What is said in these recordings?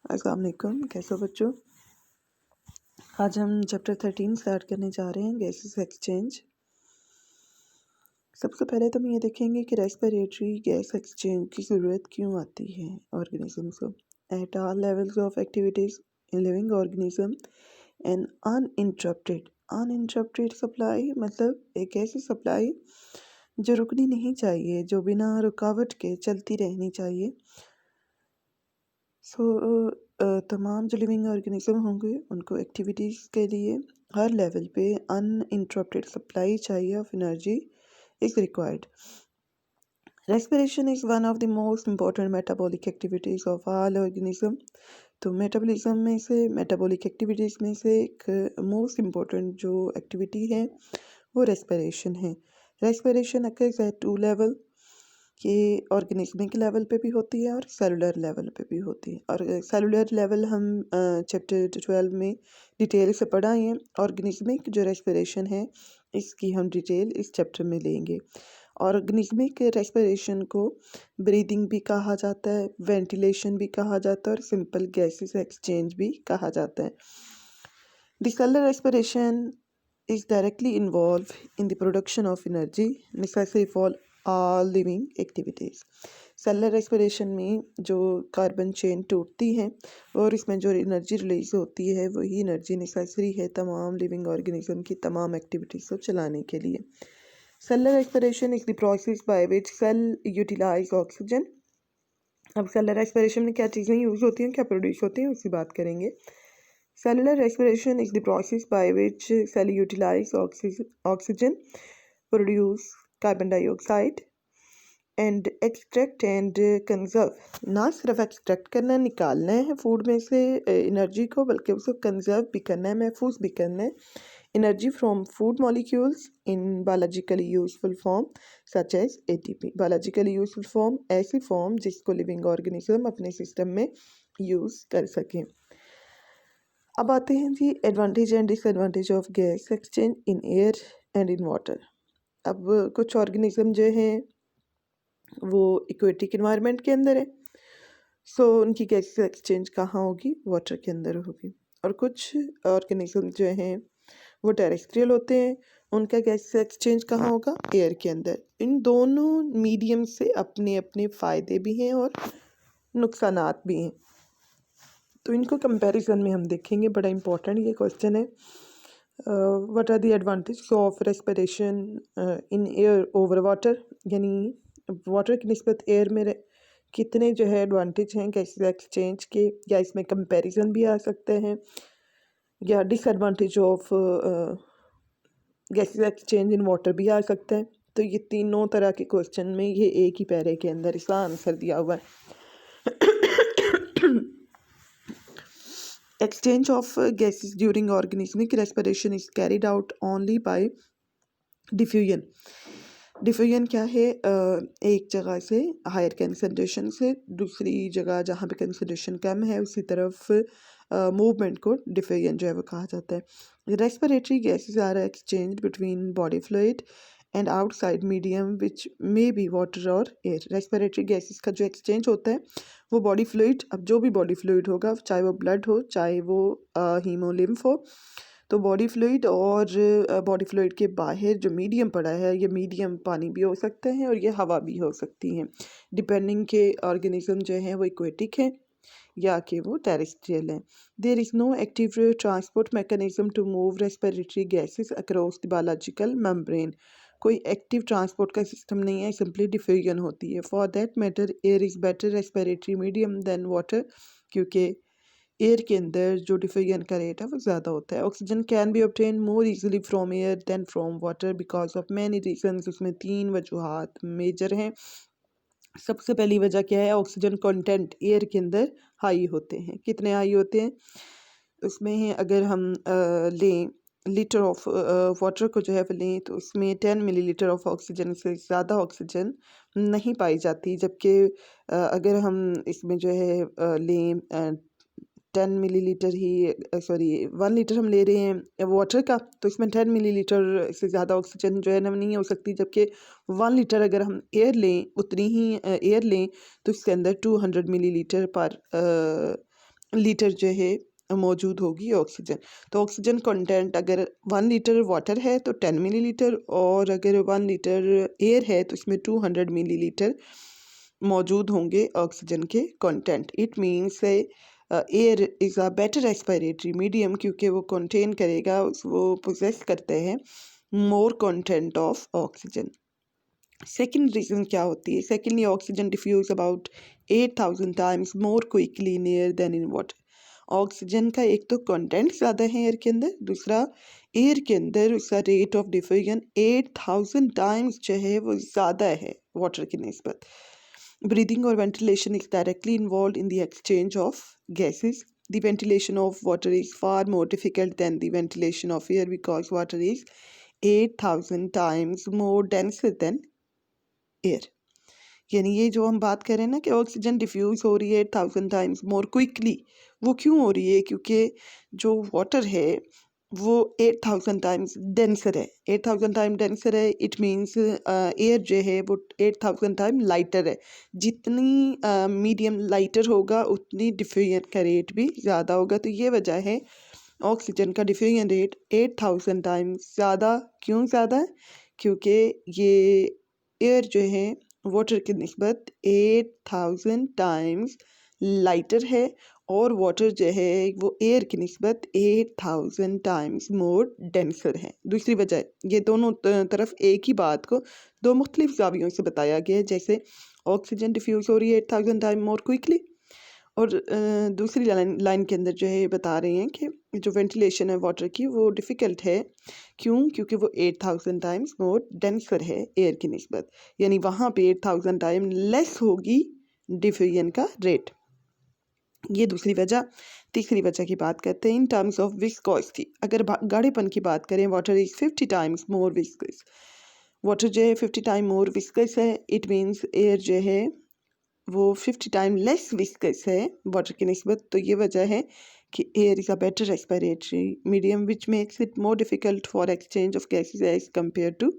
अस्सलाम वालेकुम, कैसे हो बच्चों। आज हम चैप्टर 13 स्टार्ट करने जा रहे हैं, गैसेस एक्सचेंज। सबसे पहले तो हम ये देखेंगे कि रेस्पिरेटरी गैस एक्सचेंज की ज़रूरत क्यों आती है ऑर्गेनिजम्स को। At all levels of activities in living organism and uninterrupted supply, मतलब एक ऐसी सप्लाई जो रुकनी नहीं चाहिए, जो बिना रुकावट के चलती रहनी चाहिए। तमाम जो लिविंग ऑर्गेनिज्म होंगे उनको एक्टिविटीज़ के लिए हर लेवल पे अनइंटरप्टेड सप्लाई चाहिए of energy is required. Respiration is one of the most important metabolic activities of all organism. तो मेटाबॉलिज्म में से, मेटाबॉलिक एक्टिविटीज़ में से एक मोस्ट इम्पॉर्टेंट जो एक्टिविटी है वो रेस्पिरेशन है। Respiration occurs at two level, ये ऑर्गेनिज्मिक लेवल पे भी होती है और सेलुलर लेवल पे भी होती है। और सेलुलर लेवल हम चैप्टर 12 में डिटेल से पढ़ा है। ऑर्गेनिज्मिक जो रेस्पिरेशन है इसकी हम डिटेल इस चैप्टर में लेंगे। ऑर्गेनिज्मिक रेस्पिरेशन को ब्रीदिंग भी कहा जाता है, वेंटिलेशन भी कहा जाता है और सिंपल गैसेस एक्सचेंज भी कहा जाता है। The cellular respiration is directly involved in the production of energy necessary for all living activities. Cellular respiration में जो कार्बन चेन टूटती है और इसमें जो एनर्जी रिलीज होती है वही एनर्जी नेसेसरी है तमाम लिविंग ऑर्गेनिज्म की तमाम एक्टिविटीज़ को चलाने के लिए। Cellular respiration is the process by which cell utilize oxygen. अब सेलुलर रेस्पिरेशन में क्या चीज़ें यूज़ होती हैं, क्या प्रोड्यूस होती हैं, उसकी बात करेंगे। Cellular respiration is the process by which cell utilize oxygen, produce carbon dioxide and extract and conserve। ना सिर्फ एक्सट्रैक्ट करना, निकालना है फूड में से एनर्जी को, बल्कि उसको कंजर्व भी करना है, महफूज भी करना है। Energy from food molecules in biologically useful form such as ATP। Biologically useful form ऐसी फॉर्म जिसको लिविंग ऑर्गेनिज्म अपने सिस्टम में यूज़ कर सकें। अब आते हैं जी advantage and disadvantage of gas exchange in air and in water. अब कुछ ऑर्गेनिज्म जो हैं वो एक्वेटिक इन्वायरमेंट के अंदर है, सो उनकी गैस एक्सचेंज कहाँ होगी, वाटर के अंदर होगी। और कुछ ऑर्गेनिज्म जो हैं वो टेरेस्ट्रियल होते हैं, उनका गैस एक्सचेंज कहाँ होगा, एयर के अंदर। इन दोनों मीडियम से अपने अपने फ़ायदे भी हैं और नुकसानात भी हैं, तो इनको कंपैरिजन में हम देखेंगे। बड़ा इंपॉर्टेंट ये क्वेश्चन है। What are the advantage of respiration in air over water, यानी वाटर की निस्बत एयर में कितने जो है एडवांटेज हैं गैस एक्सचेंज के, या इसमें कंपैरिजन भी आ सकते हैं, या disadvantage of gas exchange in water भी आ सकता है। तो ये तीनों तरह के क्वेश्चन में ये एक ही पैरे के अंदर इसका आंसर दिया हुआ है। Exchange of gases during organismic respiration is carried out only by diffusion। Diffusion क्या है, एक जगह से हायर कंसंट्रेशन से दूसरी जगह जहाँ पे कंसंट्रेशन कम है उसी तरफ मूवमेंट को डिफ्यूजन जो है वो कहा जाता है। Respiratory gases are exchange between body fluid and outside medium which may be water और एयर। रेस्पिरेटरी गैसेस का जो एक्सचेंज होता है वो बॉडी फ्लूइड, अब जो भी बॉडी फ्लूइड होगा, चाहे वो ब्लड हो चाहे वो हीमोलिम्फ हो, तो बॉडी फ्लूइड और बॉडी फ्लूइड के बाहर जो मीडियम पड़ा है, ये मीडियम पानी भी हो सकता है और ये हवा भी हो सकती है, डिपेंडिंग के ऑर्गेनिज्म जो है वो इक्वेटिक है या कि वो टेरेस्ट्रियल है। There is no active transport mechanism to move respiratory gases across the biological membrane. कोई एक्टिव ट्रांसपोर्ट का सिस्टम नहीं है, सिंपली डिफ्यूजन होती है। For that matter air is better respiratory medium than water, क्योंकि एयर के अंदर जो डिफ्यूजन का रेट है वो ज़्यादा होता है। Oxygen can be obtain more easily from air than from water because of many reasons. उसमें 3 वजूहात मेजर हैं। सबसे पहली वजह क्या है, ऑक्सीजन कंटेंट एयर के अंदर हाई होते हैं। कितने हाई होते हैं, उसमें है अगर हम लें लीटर ऑफ वाटर को जो है वो लें तो उसमें 10 मिलीलीटर ऑफ ऑक्सीजन से ज़्यादा ऑक्सीजन नहीं पाई जाती, जबकि अगर हम इसमें जो है लें 10 मिलीलीटर ही, सॉरी 1 लीटर हम ले रहे हैं वाटर का, तो इसमें 10 मिलीलीटर से ज़्यादा ऑक्सीजन जो है ना नहीं हो सकती। जबकि 1 लीटर अगर हम एयर लें, उतनी ही एयर लें तो इसके अंदर 200 मिलीलीटर पर लीटर जो है मौजूद होगी ऑक्सीजन। तो ऑक्सीजन कंटेंट अगर 1 लीटर वाटर है तो 10 मिलीलीटर, और अगर 1 लीटर एयर है तो इसमें 200 मिलीलीटर मौजूद होंगे ऑक्सीजन के content. It means air is a better respiratory medium, क्योंकि वो कंटेन करेगा, वो पोजेस करते हैं more content of oxygen. Second reason क्या होती है? Secondly, oxygen diffuse about 8000 times more quickly in air than in water. Oxygen का एक तो कंटेंट ज़्यादा है एयर के अंदर, दूसरा एयर के अंदर उसका रेट ऑफ डिफ्यूजन 8000 टाइम्स जो है वो ज़्यादा है वाटर की निस्बत। ब्रीदिंग और ventilation is directly involve in the exchange of gases. The ventilation of water is far more difficult than the ventilation of air because water is 8000 times more denser than air. यानी ये जो हम बात कर रहे हैं ना कि ऑक्सीजन डिफ्यूज हो रही है 8000 टाइम्स मोर क्विकली, वो क्यों हो रही है? क्योंकि जो वाटर है वो 8000 टाइम्स डेंसर है। 8000 टाइम डेंसर है, इट मीन्स एयर जो है वो 8000 टाइम लाइटर है। जितनी मीडियम लाइटर होगा उतनी डिफ्यूजन का रेट भी ज़्यादा होगा। तो ये वजह है ऑक्सीजन का डिफ्यूजन रेट 8000 टाइम्स ज़्यादा। क्यों ज़्यादा है? क्योंकि ये एयर जो है वाटर की निस्बत 8000 टाइम्स लाइटर है, और वाटर जो है वो एयर की निस्बत 8000 टाइम्स मोर डेंसर है। दूसरी वजह, ये दोनों तरफ एक ही बात को दो मुख्तलिफ ज़ावियों से बताया गया है। जैसे ऑक्सीजन डिफ्यूज़ हो रही है 8000 टाइम मोर क्विकली, और दूसरी लाइन के अंदर जो है ये बता रहे हैं कि जो वेंटिलेशन है वाटर की वो डिफ़िकल्ट है। क्यों? क्योंकि वो 8000 टाइम्स मोर डेंसर है एयर की निस्बत, यानी वहाँ पे 8000 टाइम लेस होगी डिफ्यूजन का रेट। ये दूसरी वजह। तीसरी वजह की बात करते हैं इन टर्म्स ऑफ विस्कोसिटी। अगर गाढ़ेपन की बात करें, water is 50 times more viscous. Water जो है 50 टाइम मोर विस्कस है। इट मीन्स एयर जो है वो 50 टाइम लेस विस्कस है वाटर की निस्बत। तो ये वजह है कि air is a better respiratory medium which makes it more difficult for exchange of gases as compare to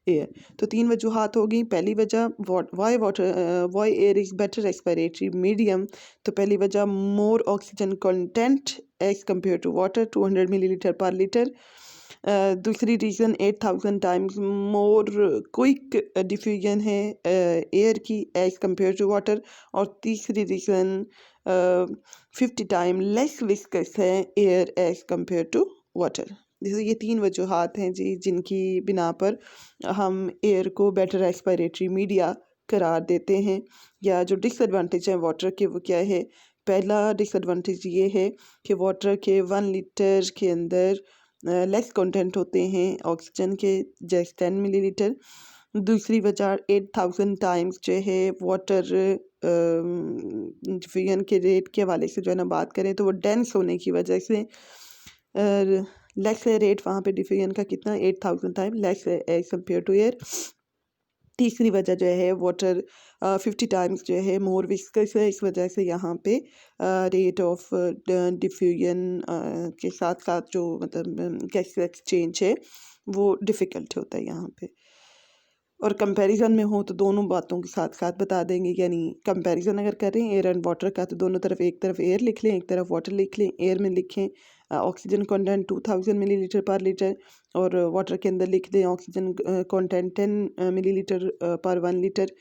air. तो 3 वजूहात हो गई। पहली वजह why air is better respiratory medium. तो पहली वजह more oxygen content as compare to water 200 millilitre per litre. दूसरी reason 8000 times more quick diffusion है एयर की एज कम्पेयर टू वाटर। और तीसरी रीज़न 50 टाइम लेस विस्कस है air as compare to water. जैसे ये 3 वजूहात हैं जी, जिनकी बिना पर हम एयर को बेटर रेस्पिरेटरी मीडिया करार देते हैं। या जो डिसएडवांटेज है वाटर के वो क्या है? पहला डिसएडवांटेज ये है कि वाटर के 1 लीटर के अंदर लेस कंटेंट होते हैं ऑक्सीजन के, जैसे 10 मिलीलीटर। दूसरी वजह 8000 टाइम्स जो है वाटर डिफ्यूजन के रेट के हवाले से जो है ना बात करें तो वो डेंस होने की वजह से लेस है रेट वहाँ पे डिफ्यूजन का। कितना? 8000 टाइम लेस है एज कम्पेयर टू एयर। तीसरी वजह जो है वाटर 50 टाइम्स जो है मोर विस्कस है। इस वजह से यहाँ पे रेट ऑफ डिफ्यूजन के साथ साथ जो मतलब गैस एक्सचेंज है वो डिफ़िकल्ट होता है यहाँ पे। और कंपैरिजन में हो तो दोनों बातों के साथ साथ बता देंगे। यानी कंपैरिजन अगर करें एयर एंड वाटर का तो दोनों तरफ, एक तरफ एयर लिख लें, एक तरफ वाटर लिख लें। एयर में लिखें oxygen content 2000 millilitre per litre, और वाटर के अंदर लिख दें ऑक्सीजन कंटेंट 10 मिलीलीटर पर 1 लीटर।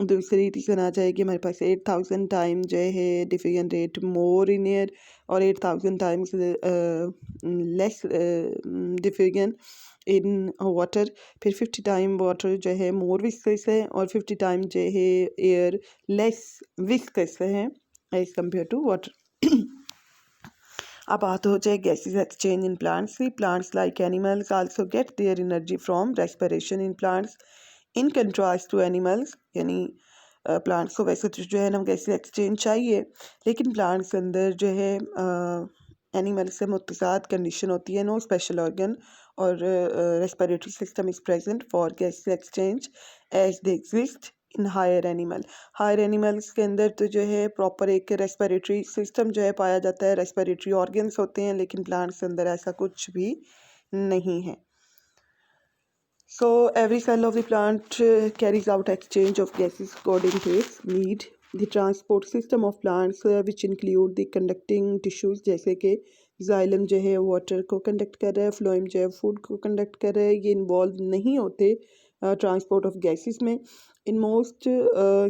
दूसरी रीज़न आ जाएगी हमारे पास 8000 टाइम जो है diffusion rate more in air, और 8000 times less diffusion in water. फिर 50 टाइम वाटर जो है मोर विस्कस है, और 50 टाइम जो है एयर लेस विस्कस है एज कम्पेयर टू वाटर। अब बात हो जाए गैसेस एक्सचेंज इन प्लांट्स की। Plants like animals also get their energy from respiration in plants in contrast to animals. यानी प्लांट्स को वैसे तो जो है ना गैसेस एक्सचेंज चाहिए, लेकिन प्लांट्स के अंदर जो है एनिमल्स से मुतज़ाद कंडीशन होती है। नो स्पेशल ऑर्गन और respiratory system is present for gas exchange as they exist in higher animal. Higher animals के अंदर तो जो है प्रॉपर एक रेस्पिरेटरी सिस्टम जो है पाया जाता है, रेस्पिरेटरी ऑर्गन्स होते हैं, लेकिन प्लांट्स के अंदर ऐसा कुछ भी नहीं है। So every cell of the plant carries out exchange of gases according to its need. The transport system of plants which include the conducting tissues, जैसे कि जाइलम जो है वाटर को कंडक्ट कर रहा है, फ्लोएम जो है फूड को कंडक्ट कर रहा है, ये इन्वॉल्व नहीं होते ट्रांसपोर्ट ऑफ गैसेस में। In most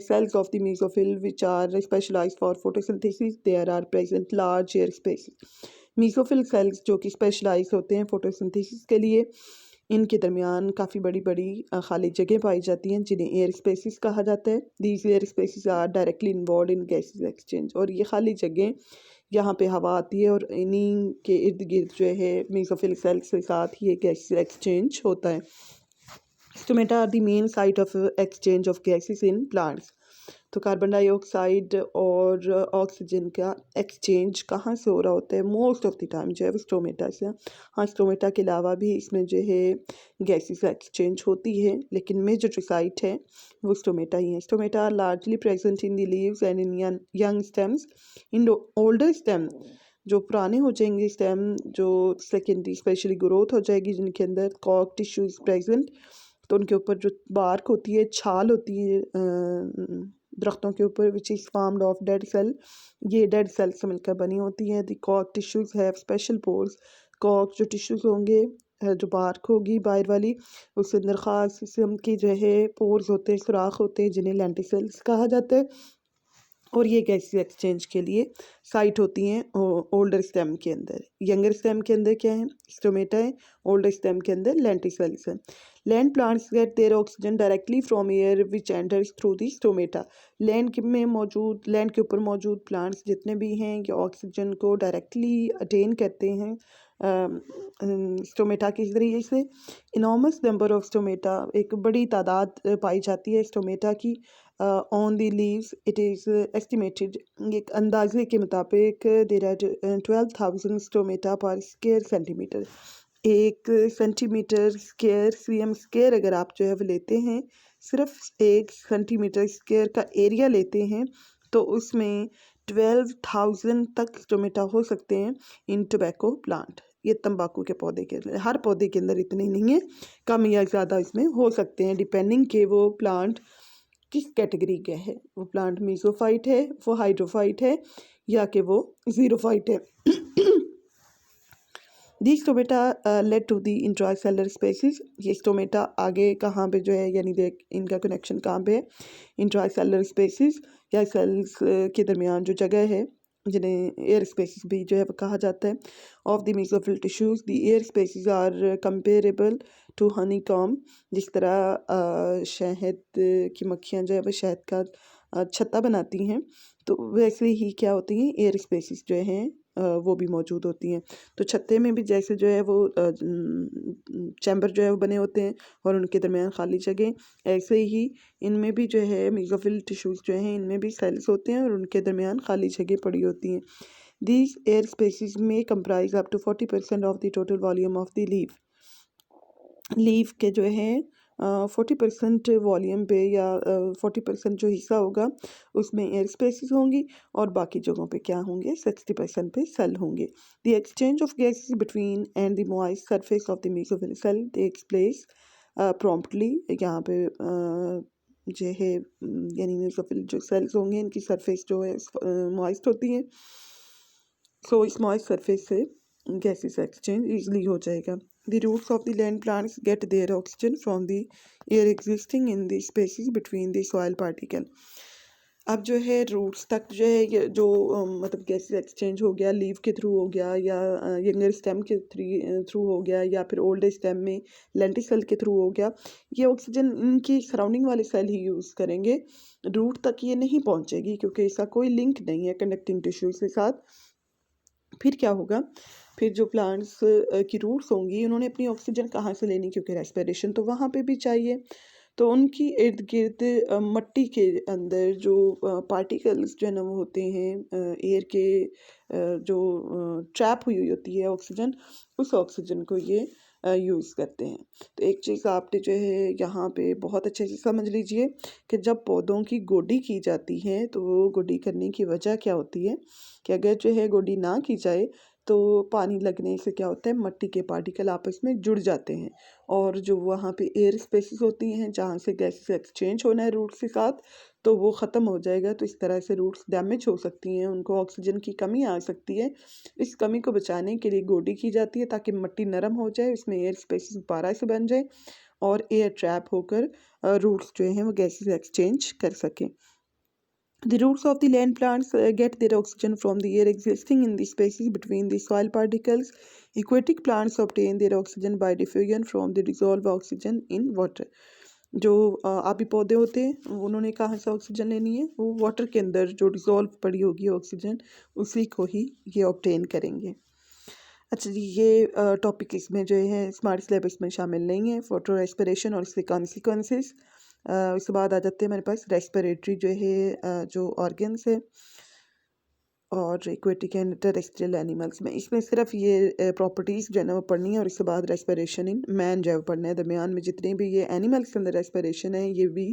cells of the mesophyll which are specialized for photosynthesis there are present large air spaces। mesophyll cells जो कि स्पेशलाइज होते हैं फोटोसिंथेसिस के लिए, इनके दरमियान काफ़ी बड़ी बड़ी खाली जगह पाई जाती हैं जिन्हें एयर स्पेसिस कहा जाता है। These air spaces are directly involve in gases exchange, और ये खाली जगह यहाँ पे हवा आती है और इन्हीं के इर्द गिर्द जो है मेसोफिल सेल्स के साथ ये गैस एक्सचेंज होता है। Stomata are the main site of exchange of gases in plants. तो कार्बन डाइऑक्साइड और ऑक्सीजन का एक्सचेंज कहाँ से हो रहा होता है? मोस्ट ऑफ द टाइम जो है वो स्टोमेटा से। हाँ, स्टोमेटा के अलावा भी इसमें जो है गैसेस एक्सचेंज होती है, लेकिन मेजर जो साइट है वो स्टोमेटा ही है। Stomata are largely present in the leaves and in young stems. In older stem, जो पुराने हो जाएंगे स्टेम, जो सेकेंडरी स्पेशली ग्रोथ हो जाएगी, जिनके अंदर कॉर्क टिश्यू इज प्रेजेंट, तो उनके ऊपर जो बार्क होती है, छाल होती है दरख्तों के ऊपर, which is formed of dead cell, ये डेड सेल से मिलकर बनी होती है। The cork tissues have special pores. Cork जो टिश्यूज होंगे, जो बार्क होगी बाहर वाली, उसके अंदर ख़ास किस्म की जो है पोर्स होते हैं, सुराख होते हैं, जिन्हें लेंटिसेल्स कहा जाता है। और ये गैस एक्सचेंज के लिए साइट होती हैं ओल्डर स्टेम के अंदर। यंगर स्टेम के अंदर क्या है? स्टोमेटा है। ओल्डर स्टेम के अंदर लेंटिसेल्स है। Land plants get their oxygen directly from air which enters through the stomata. Land के ऊपर मौजूद प्लांट्स जितने भी हैं, ये ऑक्सीजन को डायरेक्टली अटेन करते हैं स्टोमेटा के ज़रिए से। इनॉर्मस नंबर ऑफ स्टोमेटा, एक बड़ी तादाद पाई जाती है स्टोमेटा की on the leaves. It is estimated, एक अंदाजे के मुताबिक देर आर 12,000 स्टोमेटा पर स्क्वायर सेंटीमीटर। एक सेंटीमीटर स्क्वायर, सीएम स्क्वायर अगर आप जो है वो लेते हैं, सिर्फ एक सेंटीमीटर स्क्वायर का एरिया लेते हैं, तो उसमें 12,000 तक स्टोमेटा हो सकते हैं इन टोबैको प्लांट। ये तंबाकू के पौधे के अंदर, हर पौधे के अंदर इतने नहीं है, कम या ज़्यादा इसमें हो सकते हैं, डिपेंडिंग के वो प्लांट किस कैटेगरी का है। वो प्लांट मीसोफाइट है, वो हाइड्रोफाइट है, या कि वो ज़ीरोफाइट है। The stomata lead to the intercellular spaces. ये स्टोमेटा आगे कहाँ पे जो है, यानी देख इनका कनेक्शन कहाँ पे है? इंट्रासेलर स्पेसिस, या सेल्स के दरमियान जो जगह है, जिन्हें एयर स्पेसिस भी जो है वो कहा जाता है। Of the mesophyll tissues the air spaces are comparable to honeycomb. जिस तरह शहद की मक्खियाँ जो है वो शहद का छत्ता बनाती हैं, तो वैसे ही क्या होती हैं, एयर स्पेसिस जो हैं वो भी मौजूद होती हैं। तो छत्ते में भी जैसे जो है वो चैम्बर जो है वो बने होते हैं और उनके दरमियान खाली जगह, ऐसे ही इनमें भी जो है मेसोफिल टिश्यूज़ जो हैं, इनमें भी सेल्स होते हैं और उनके दरमियान खाली जगह पड़ी होती हैं। These air spaces may comprise up to 40% of the total volume of the leaf. Leaf के जो है 40% वॉल्यूम पे, या 40% जो हिस्सा होगा उसमें एयर स्पेसिस होंगी, और बाकी जगहों पे क्या होंगे, 60% पे सेल होंगे। The exchange of gases between and the moist surface of the mesophyll sale tax place promptly. यहाँ पे जो है यानी मेसोफिल जो सेल्स होंगे, इनकी सरफेस जो है मॉइस्ट होती है, सो इस मॉइस्ट सरफेस से गैसेस एक्सचेंज ईजिली हो जाएगा। The roots of the land plants get their oxygen from the air existing in the spaces between the soil particle। अब जो है रूट्स तक जो है ये जो मतलब गैसेस एक्सचेंज हो गया, लीव के थ्रू हो गया, या यंगर स्टेम के थ्रू हो गया, या फिर ओल्डर स्टेम में लेंटिसेल के थ्रू हो गया, ये ऑक्सीजन इनकी सराउंडिंग वाले सेल ही यूज़ करेंगे। रूट तक ये नहीं पहुंचेगी क्योंकि इसका कोई लिंक नहीं है कनेक्टिंग टिश्यूज के साथ। फिर क्या होगा? फिर जो प्लांट्स की रूट्स होंगी, उन्होंने अपनी ऑक्सीजन कहाँ से लेनी, क्योंकि रेस्पिरेशन तो वहाँ पे भी चाहिए। तो उनकी इर्द गिर्द मट्टी के अंदर जो पार्टिकल्स जो है ना वो होते हैं, एयर के जो ट्रैप हुई होती है ऑक्सीजन, उस ऑक्सीजन को ये यूज़ करते हैं। तो एक चीज़ आपने जो है यहाँ पे बहुत अच्छे से समझ लीजिए कि जब पौधों की गोडी की जाती है, तो वो गोडी करने की वजह क्या होती है कि अगर जो है गोडी ना की जाए तो पानी लगने से क्या होता है, मट्टी के पार्टिकल आपस में जुड़ जाते हैं, और जो वहाँ पे एयर स्पेसिस होती हैं जहाँ से गैसेस एक्सचेंज होना है रूट्स के साथ, तो वो ख़त्म हो जाएगा। तो इस तरह से रूट्स डैमेज हो सकती हैं, उनको ऑक्सीजन की कमी आ सकती है। इस कमी को बचाने के लिए गोडी की जाती है ताकि मिट्टी नरम हो जाए, उसमें एयर स्पेसेस दोबारा से बन जाए और एयर ट्रैप होकर रूट्स जो हैं वो गैसेस एक्सचेंज कर सकें। The roots of the land plants get their oxygen from the air existing in the spaces between the soil particles. Aquatic plants obtain their oxygen by diffusion from the dissolved oxygen in water. जो आबी पौधे होते हैं उन्होंने कहाँ से oxygen लेनी है, वो वाटर के अंदर जो डिज़ोल्व पड़ी होगी ऑक्सीजन उसी को ही ये ऑब्टेन करेंगे। अच्छा जी, ये टॉपिक इसमें जो है स्मार्ट सिलेबस में शामिल नहीं है। वाटर रेस्पिरेशन और इसके कॉन्सिक्वेंसेस। उसके बाद आ जाते हैं मेरे पास रेस्पिरेटरी जो है जो ऑर्गन्स है और एक्वेटिक एंड टेरेस्ट्रियल एनिमल्स में। इसमें सिर्फ ये प्रॉपर्टीज़ जो है ना वो पढ़नी है और इसके बाद रेस्पिरेशन इन मैन जो है वो पढ़ना है। दरमियान में जितने भी ये एनिमल्स के अंदर रेस्पिरेशन है ये भी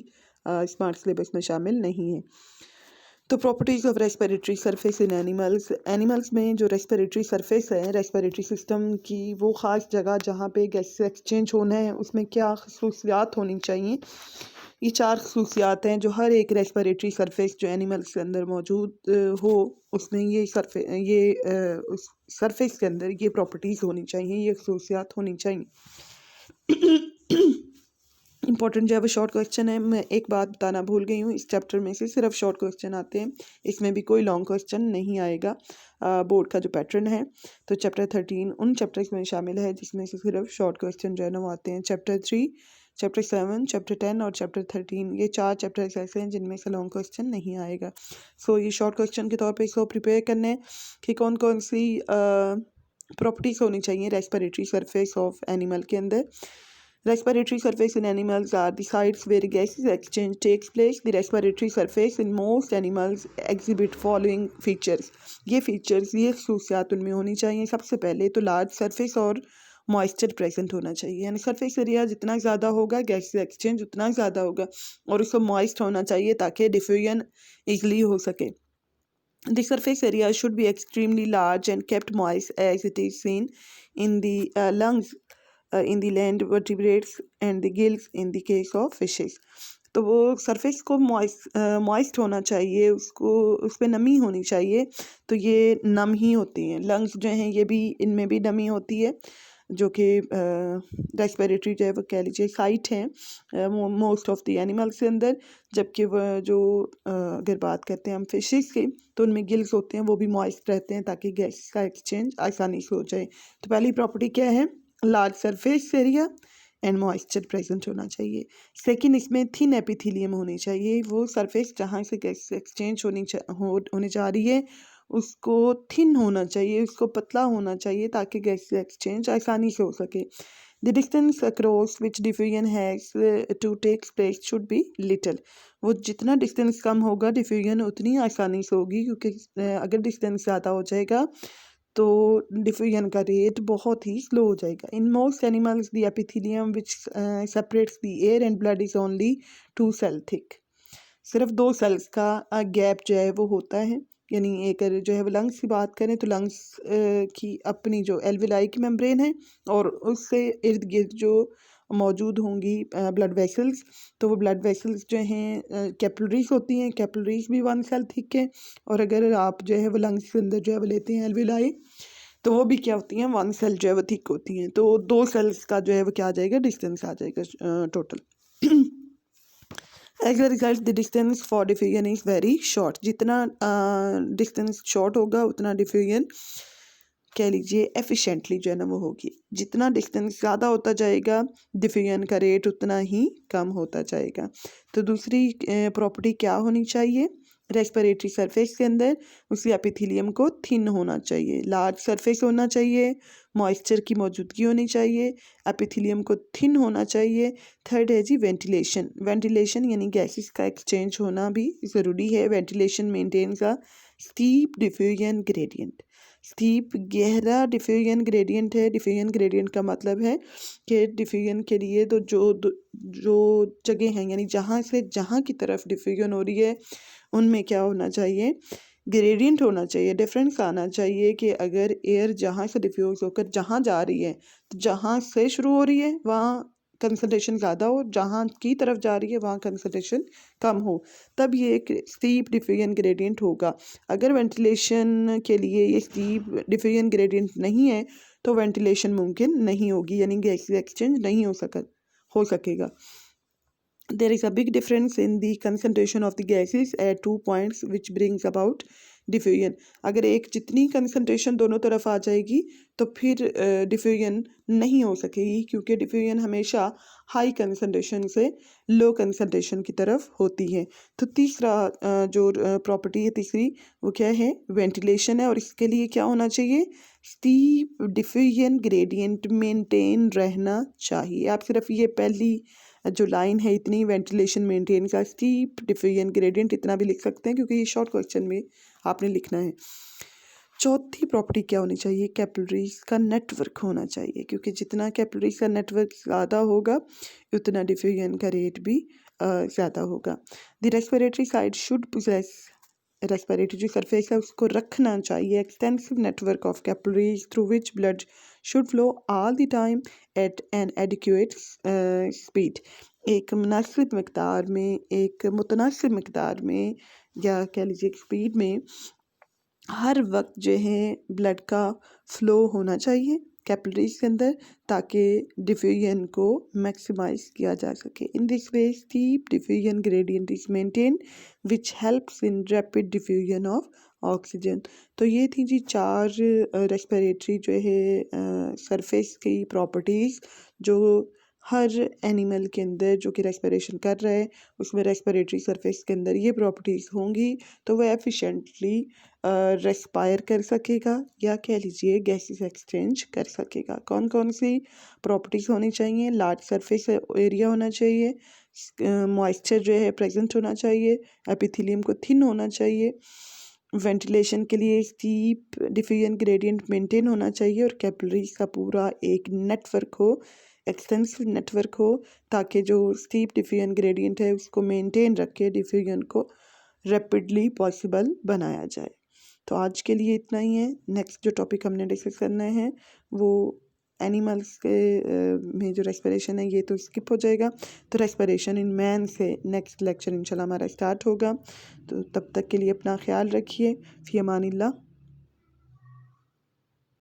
स्मार्ट सिलेबस में शामिल नहीं है। तो properties of respiratory surface in animals. Animals में जो रेस्पिरेटरी सरफेस है रेस्पिरेटरी सिस्टम की वो ख़ास जगह जहाँ पे गैस एक्सचेंज होना है उसमें क्या खसूसियात होनी चाहिए। ये 4 खसूसियात हैं जो हर एक रेस्पिरेटरी सरफेस जो एनिमल्स के अंदर मौजूद हो उसमें उस सरफेस के अंदर ये प्रॉपर्टीज़ होनी चाहिए, ये खसूसियात होनी चाहिए। इंपॉर्टेंट जो है वो शॉर्ट क्वेश्चन है। मैं एक बात बताना भूल गई हूँ, इस चैप्टर में से सिर्फ शॉर्ट क्वेश्चन आते हैं, इसमें भी कोई लॉन्ग क्वेश्चन नहीं आएगा बोर्ड का जो पैटर्न है। तो चैप्टर 13 उन चैप्टर्स में शामिल है जिसमें से सिर्फ शॉर्ट क्वेश्चन जो है ना वो आते हैं। चैप्टर 3, चैप्टर 7, चैप्टर 10 और चैप्टर 13 ये 4 चैप्टर्स ऐसे हैं जिनमें से लॉन्ग क्वेश्चन नहीं आएगा। सो ये शॉर्ट क्वेश्चन के तौर पर इसको प्रिपेयर करने हैं कि कौन कौन सी प्रॉपर्टीज़ होनी चाहिए रेस्पिरेटरी सरफेस ऑफ एनिमल के अंदर। Respiratory surface in animals are the sites where gases exchange takes place. The respiratory surface in most animals exhibit following features. ये features ये खसूसियात उनमें होनी चाहिए। सबसे पहले तो लार्ज सरफेस और मॉइस्चर प्रेजेंट होना चाहिए, यानी सरफेस एरिया जितना ज़्यादा होगा गैसेस एक्सचेंज उतना ज़्यादा होगा और उसको मॉइस्ट होना चाहिए ताकि डिफ्यूजन ईजली हो सके। The surface area should be extremely large and kept moist as it is seen in the lungs in the land vertebrates and the gills in the case of fishes. तो वो surface को moist होना चाहिए, उसको उस पर नमी होनी चाहिए। तो ये नम ही होती हैं, लंग्स जो हैं ये भी इनमें भी नमी होती है जो कि रेस्पिरेटरी जो है वो कह लीजिए साइट हैं मोस्ट ऑफ द एनिमल्स के अंदर। जबकि वह जो अगर बात करते हैं हम फिशेस की तो उनमें गिल्स होते हैं, वो भी मॉइस्ट रहते हैं ताकि गैस का एक्सचेंज आसानी से हो जाए। तो पहली प्रॉपर्टी क्या है, large surface area and moisture present होना चाहिए। सेकंड, इसमें थिन एपिथेलियम होनी चाहिए, वो सरफेस जहाँ से गैस एक्सचेंज होने जा रही है उसको थिन होना चाहिए, उसको पतला होना चाहिए ताकि गैस एक्सचेंज आसानी से हो सके। The distance across which diffusion has to takes place should be little. वो जितना डिस्टेंस कम होगा डिफ्यूजन उतनी आसानी से होगी, क्योंकि अगर डिस्टेंस ज़्यादा हो जाएगा तो डिफ्यूजन का रेट बहुत ही स्लो हो जाएगा। In most animals the epithelium which separates the air and blood is only 2 cell thick. सिर्फ 2 सेल्स का गैप जो है वो होता है, यानी एक जो है वो लंग्स की बात करें तो लंग्स की अपनी जो एल्विलाई की मेम्ब्रेन है और उससे इर्द गिर्द जो मौजूद होंगी ब्लड वेसल्स, तो वो ब्लड वेसल्स जो हैं कैपिलरीज होती हैं, कैपिलरीज भी 1 सेल थिक है। और अगर आप जो है वो लंग्स के अंदर जो है वो लेते हैं एल्विलाई तो वो भी क्या होती हैं 1 सेल जो है वो थिक होती हैं। तो 2 सेल्स का जो है वो क्या आ जाएगा डिस्टेंस आ जाएगा total. As a result the distance for diffusion is very short. जितना डिस्टेंस शॉर्ट होगा उतना डिफ्यूजन कह लीजिए एफिशिएंटली जो है ना वो होगी। जितना डिस्टेंस ज़्यादा होता जाएगा डिफ्यूजन का रेट उतना ही कम होता जाएगा। तो दूसरी प्रॉपर्टी क्या होनी चाहिए रेस्पिरेटरी सरफेस के अंदर, उसी एपिथेलियम को थिन होना चाहिए, लार्ज सरफेस होना चाहिए, मॉइस्चर की मौजूदगी होनी चाहिए, एपिथेलियम को थिन होना चाहिए। थर्ड है जी वेंटिलेशन। वेंटिलेशन यानी गैसेस का एक्सचेंज होना भी ज़रूरी है। Ventilation maintains a steep diffusion gradient. Steep गहरा डिफ्यूजन ग्रेडियंट है। डिफ्यूजन ग्रेडियंट का मतलब है कि डिफ्यूजन के लिए तो जो जगह हैं यानी जहाँ से जहाँ की तरफ डिफ्यूजन हो रही है उनमें क्या होना चाहिए ग्रेडियंट होना चाहिए, डिफरेंस आना चाहिए कि अगर एयर जहाँ से डिफ्यूज़ होकर जहाँ जा रही है तो जहाँ से शुरू हो रही है वहाँ कंसंट्रेशन ज़्यादा हो, जहाँ की तरफ जा रही है वहाँ कंसंट्रेशन कम हो, तब ये एक स्टीप डिफ्यूजन ग्रेडियंट होगा। अगर वेंटिलेशन के लिए ये स्टीप डिफ्यूजन ग्रेडियंट नहीं है तो वेंटिलेशन मुमकिन नहीं होगी, यानी गैस एक्सचेंज नहीं हो सकेगा। There is a big difference in the concentration of the gases at 2 points which brings about diffusion. अगर एक जितनी कंसंट्रेशन दोनों तरफ आ जाएगी तो फिर डिफ्यूजन नहीं हो सकेगी, क्योंकि डिफ्यूजन हमेशा हाई कंसंट्रेशन से लो कंसंट्रेशन की तरफ होती है। तो तीसरा जो प्रॉपर्टी है तीसरी, वो क्या है? वेंटिलेशन है। और इसके लिए क्या होना चाहिए? स्टीप डिफ्यूजन ग्रेडियंट मेंटेन रहना चाहिए। आप सिर्फ ये पहली जो लाइन है इतनी, वेंटिलेशन मेंटेन का स्टीप डिफ्यूजन ग्रेडियंट, इतना भी लिख सकते हैं क्योंकि ये शॉर्ट क्वेश्चन में आपने लिखना है। चौथी प्रॉपर्टी क्या होनी चाहिए? कैपिलरीज का नेटवर्क होना चाहिए, क्योंकि जितना कैपिलरीज का नेटवर्क ज़्यादा होगा उतना डिफ्यूजन का रेट भी ज़्यादा होगा। The respiratory side should possess, respiratory जो सरफेस है उसको रखना चाहिए extensive network of capillaries through which blood should flow all the time at an adequate speed. एक मुनासिब मकदार में, एक मुतनासिब मकदार में, या कह लीजिए स्पीड में हर वक्त जो है ब्लड का फ्लो होना चाहिए कैपिलरीज के अंदर, ताकि डिफ्यूजन को मैक्सिमाइज किया जा सके। In this way steep diffusion gradient is maintain which helps in rapid diffusion of oxygen. तो ये थी जी 4 रेस्पिरेटरी जो है सरफेस की प्रॉपर्टीज़ जो हर एनिमल के अंदर जो कि रेस्पिरेशन कर रहा है उसमें रेस्पिरेटरी सरफेस के अंदर ये प्रॉपर्टीज़ होंगी तो वह एफिशिएंटली रेस्पायर कर सकेगा, या कह लीजिए गैसेस एक्सचेंज कर सकेगा। कौन कौन सी प्रॉपर्टीज़ होनी चाहिए? लार्ज सरफेस एरिया होना चाहिए, मॉइस्चर जो है प्रेजेंट होना चाहिए, एपिथेलियम को थिन होना चाहिए, वेंटिलेशन के लिए स्टीप डिफ्यूजन ग्रेडियंट मेंटेन होना चाहिए, और कैपिलरीज का पूरा एक नेटवर्क हो, एक्सटेंसिव नेटवर्क हो, ताकि जो स्टीप डिफ्यूजन ग्रेडियंट है उसको मेंटेन रखे, डिफ्यूजन को रैपिडली पॉसिबल बनाया जाए। तो आज के लिए इतना ही है। नेक्स्ट जो टॉपिक हमने डिस्कस करना है वो एनिमल्स के में जो रेस्पिरेशन है ये तो स्किप हो जाएगा। तो रेस्पिरेशन इन मैन से नेक्स्ट लेक्चर इंशाल्लाह हमारा स्टार्ट होगा। तो तब तक के लिए अपना ख्याल रखिए। फ़ी अमानिल्लाह।